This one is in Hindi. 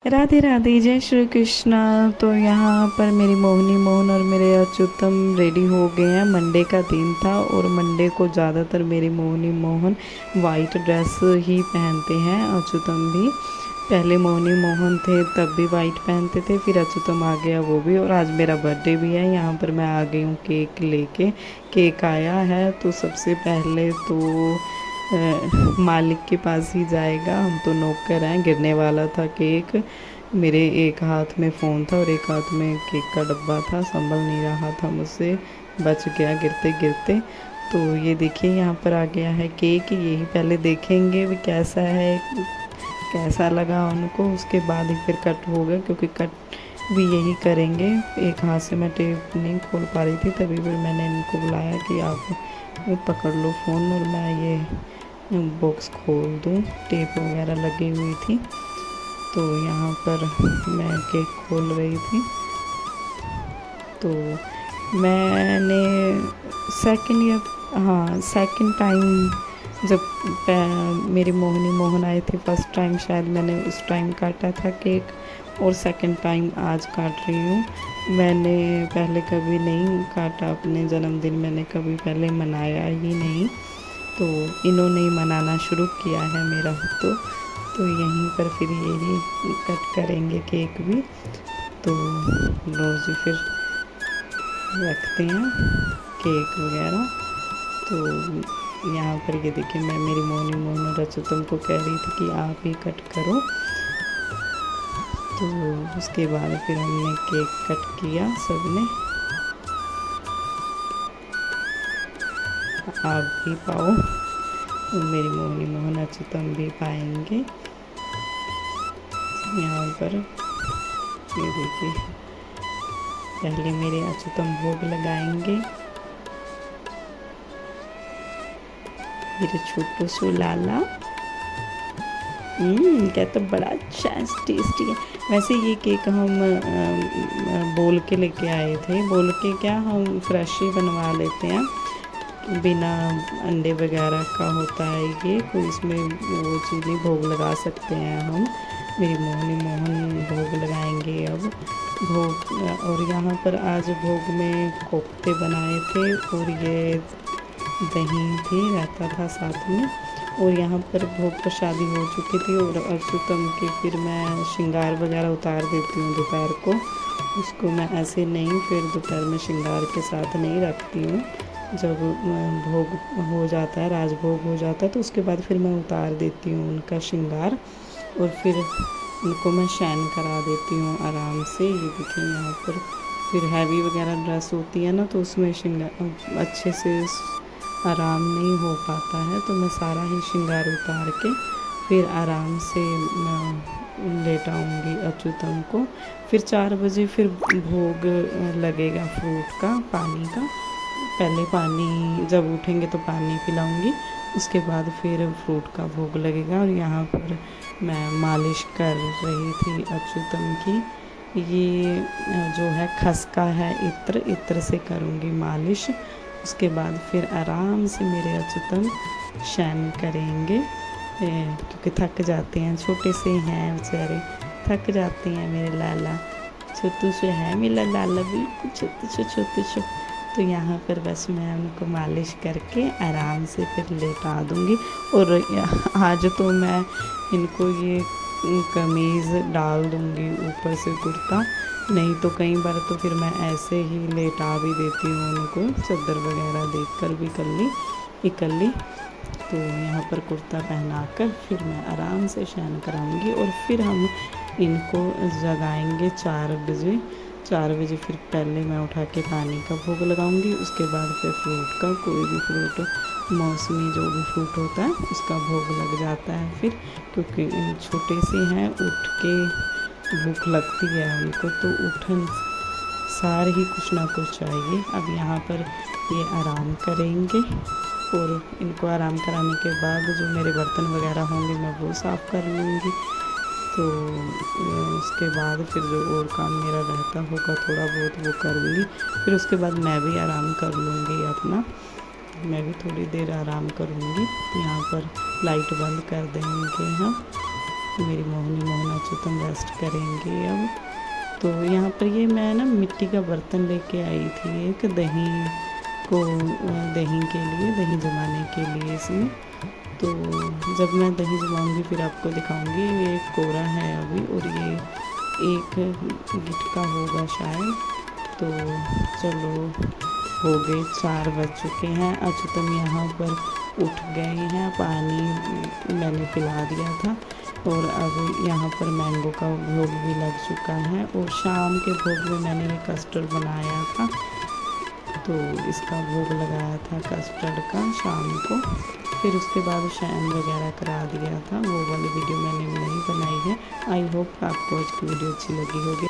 राधे राधे, जय श्री कृष्णा। तो यहाँ पर मेरी मोहिनी मोहन और मेरे अच्युतम रेडी हो गए हैं। मंडे का दिन था और मंडे को ज़्यादातर मेरी मोहिनी मोहन वाइट ड्रेस ही पहनते हैं। अच्युतम भी, पहले मोहिनी मोहन थे तब भी वाइट पहनते थे, फिर अच्युतम आ गया वो भी। और आज मेरा बर्थडे भी है। यहाँ पर मैं आ गई हूँ केक लेके। केक आया है तो सबसे पहले तो मालिक के पास ही जाएगा। हम तो नौकर हैं। गिरने वाला था केक। मेरे एक हाथ में फ़ोन था और एक हाथ में केक का डब्बा था, संभल नहीं रहा था मुझसे, बच गया गिरते गिरते। तो ये देखिए यहाँ पर आ गया है केक। यही पहले देखेंगे भी कैसा है, कैसा लगा उनको, उसके बाद ही फिर कट होगा, क्योंकि कट भी यही करेंगे। एक हाथ से मैं टेप नहीं खोल पा रही थी, तभी फिर मैंने इनको बुलाया कि आप पकड़ लो फ़ोन और मैं ये बॉक्स खोल दूँ। टेप वगैरह लगी हुई थी तो यहाँ पर मैं केक खोल रही थी। तो मैंने सेकंड या हाँ सेकंड टाइम जब मेरी मोहिनी मोहन आए थे फर्स्ट टाइम, शायद मैंने उस टाइम काटा था केक, और सेकंड टाइम आज काट रही हूँ। मैंने पहले कभी नहीं काटा अपने जन्मदिन, मैंने कभी पहले मनाया ही नहीं। तो इन्होंने ही मनाना शुरू किया है मेरा तो यहीं पर फिर यही कट करेंगे केक भी। तो लो जी, फिर रखते हैं केक वगैरह। तो यहाँ पर ये देखिए, मैं मेरी मोनी मोहन और अच्युतम को कह रही थी कि आप ही कट करो। तो उसके बाद फिर हमने केक कट किया सबने। आप भी पाओ और मेरी मोहनी मोहन अच्युतम भी पाएंगे। यहाँ पर ये देखिए, पहले मेरे अच्युतम भोग लगाएंगे। मेरे छोटू सु लाला क्या तो बड़ा अच्छा टेस्टी है। वैसे ये केक हम बोल के लेके आए थे। बोल के क्या, हम फ्रेश ही बनवा लेते हैं, बिना अंडे वगैरह का होता है ये। कोई इसमें वो चीज़ नहीं, भोग लगा सकते हैं हम। मेरी मोहनी मोहन भोग लगाएंगे अब। भोग, और यहाँ पर आज भोग में कोफ्ते बनाए थे और ये दही थी, रहता था साथ में। और यहाँ पर भोग प्रसादी हो चुकी थी और अच्युतम के फिर मैं श्रृंगार वगैरह उतार देती हूँ दोपहर को। उसको मैं ऐसे नहीं, फिर दोपहर में श्रृंगार के साथ नहीं रखती हूँ। जब भोग हो जाता है, राजभोग हो जाता है, तो उसके बाद फिर मैं उतार देती हूँ उनका श्रृंगार और फिर उनको मैं शयन करा देती हूँ आराम से। ये देखिए यहाँ पर फिर हैवी वगैरह ड्रेस होती है ना, तो उसमें श्रृंगार अच्छे से आराम नहीं हो पाता है। तो मैं सारा ही श्रृंगार उतार के फिर आराम से लेटाऊँगी अच्युतम को। फिर 4 बजे फिर भोग लगेगा फ्रूट का, पानी का। पहले पानी, जब उठेंगे तो पानी पिलाऊंगी, उसके बाद फिर फ्रूट का भोग लगेगा। और यहाँ पर मैं मालिश कर रही थी अच्युतम की। ये जो है खसका है, इत्र से करूँगी मालिश। उसके बाद फिर आराम से मेरे अच्युतम शयन करेंगे, क्योंकि थक जाते हैं, छोटे से हैं बेचारे, थक जाते हैं मेरे लाला। छोटू से है मेरा लाला, बिल्कुल छोटू से। तो यहाँ पर बस मैं उनको मालिश करके आराम से फिर लेटा दूँगी। और आज तो मैं इनको ये कमीज़ डाल दूँगी ऊपर से, कुर्ता। नहीं तो कई बार तो फिर मैं ऐसे ही लेटा भी देती हूँ उनको, चादर वगैरह देखकर भी इकल्ली। तो यहाँ पर कुर्ता पहनाकर फिर मैं आराम से शयन कराऊंगी। और फिर हम इनको जगाएंगे 4 बजे। 4 बजे फिर पहले मैं उठा के पानी का भोग लगाऊंगी, उसके बाद फिर फ्रूट का, कोई भी फ्रूट, मौसमी जो भी फ्रूट होता है उसका भोग लग जाता है फिर। क्योंकि छोटे से हैं, उठ के भूख लगती है उनको, तो उठन सार ही कुछ ना कुछ चाहिए। अब यहाँ पर ये आराम करेंगे और इनको आराम कराने के बाद जो मेरे बर्तन वगैरह होंगे मैं वो साफ़ कर लूँगी। तो उसके बाद फिर जो और काम मेरा रहता होगा थोड़ा बहुत वो कर लूँगी। फिर उसके बाद मैं भी आराम कर लूँगी अपना, मैं भी थोड़ी देर आराम करूँगी। यहाँ पर लाइट बंद कर देंगे हम। मेरी मोहिनी मोहन अच्युतम रेस्ट करेंगे अब। तो यहाँ पर ये मैं ना मिट्टी का बर्तन लेके आई थी एक दही को दही के लिए, दही जमाने के लिए इसमें। तो जब मैं दही जमाऊँगी फिर आपको दिखाऊँगी। ये एक कोरा है अभी और ये एक गिटका होगा शायद। तो चलो हो गए 4 बज चुके हैं। अच्युतम यहाँ पर उठ गए हैं, पानी मैंने पिला दिया था और अब यहाँ पर मैंगो का भोग भी लग चुका है। और शाम के भोग में मैंने ये कस्टर्ड बनाया था, तो इसका भोग लगाया था कस्टर्ड का शाम को। फिर उसके बाद शयन वगैरह करा दिया था। वो वाली वीडियो मैंने नहीं बनाई है। आई होप आपको आज की वीडियो अच्छी लगी होगी।